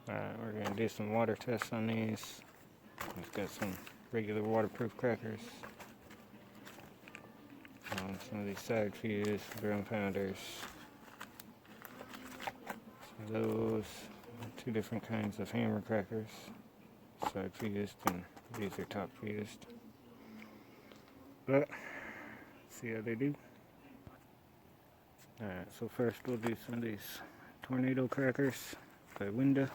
Alright, we're going to do some water tests on these. Let's get some regular waterproof crackers. Some of these side fuse drum pounders. Some of those. Two different kinds of hammer crackers. Side fused, and these are top fused. But, see how they do. Alright, so first we'll do some of these tornado crackers by Winda.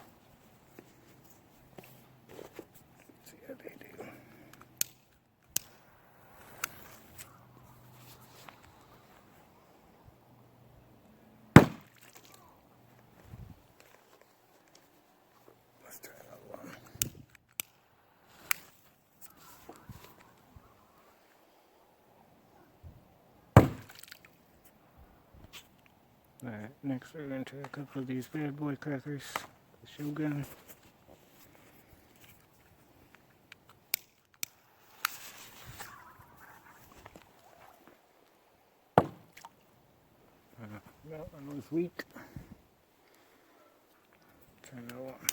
See how they do. Let's try another one. Alright, next we're going to try a couple of these bad boy crackers, the Shogun. That one was weak. Try another one.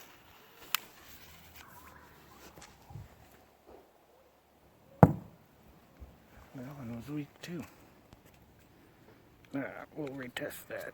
That one was weak too. Alright, we'll retest that.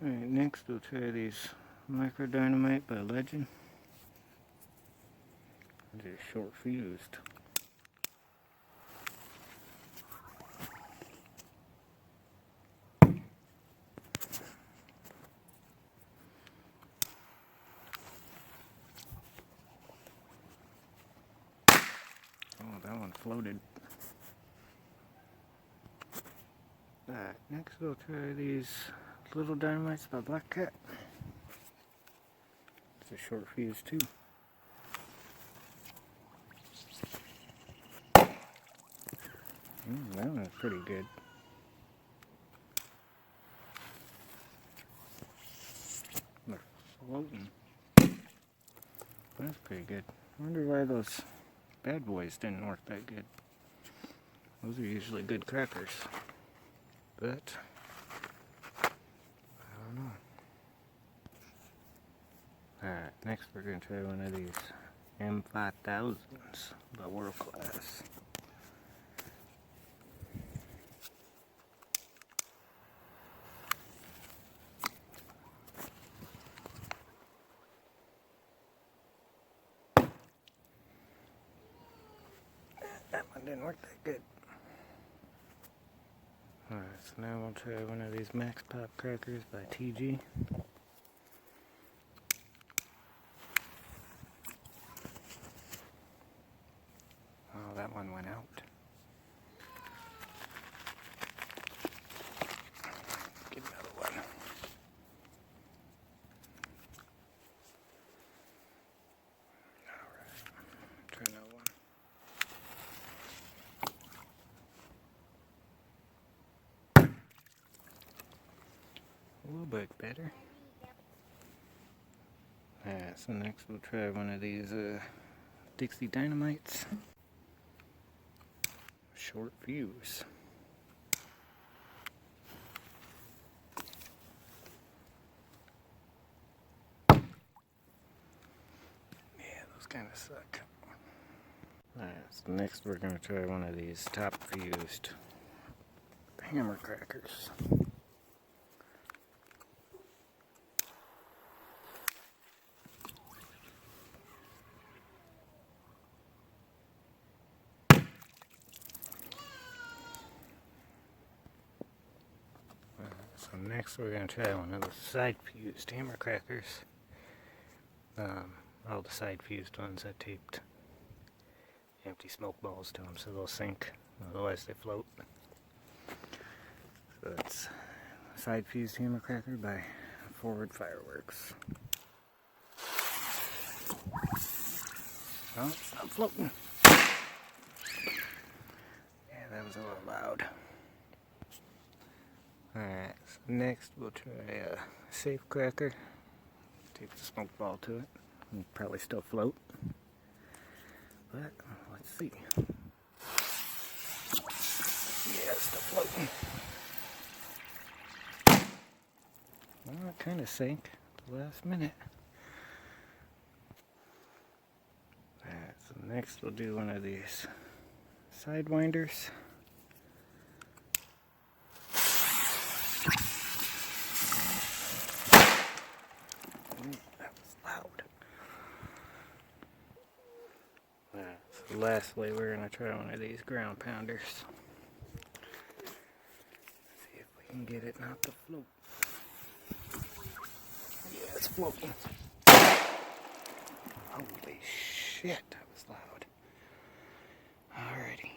Alright, next we'll try these Micro Dynamite by Legend. They're short fused. Oh, that one floated. Alright, next we'll try these Little Dynamites by Black Cat. It's a short fuse too. That one's pretty good. They're floating. That's pretty good. I wonder why those bad boys didn't work that good. Those are usually good crackers. But I don't know. Alright, next we're going to try one of these M5000s by World Class. That one didn't work that good. Alright, so now we'll try one of these Max Pop crackers by TG. Oh, that one went out. Get another one. Alright, try another one. A little bit better. Alright, so next we'll try one of these Dixie Dynamites. Short fuse. Yeah, those kind of suck. Alright, so next we're going to try one of these top fused hammer crackers. So next we're going to try one of the side fused hammer crackers. All the side fused ones I taped empty smoke balls to them so they'll sink, otherwise they float. So it's a side fused hammer cracker by Forward Fireworks. Oh, it's not floating. Yeah, that was a little loud. Alright, so next we'll try a safe cracker. Take the smoke ball to it. It'll probably still float. But let's see. Yeah, it's still floating. Well, it kind of sank at the last minute. Alright, so next we'll do one of these sidewinders. That was loud. Alright, so lastly we're going to try one of these ground pounders. See if we can get it not to float. Yeah, it's floating. Holy shit, that was loud. Alrighty.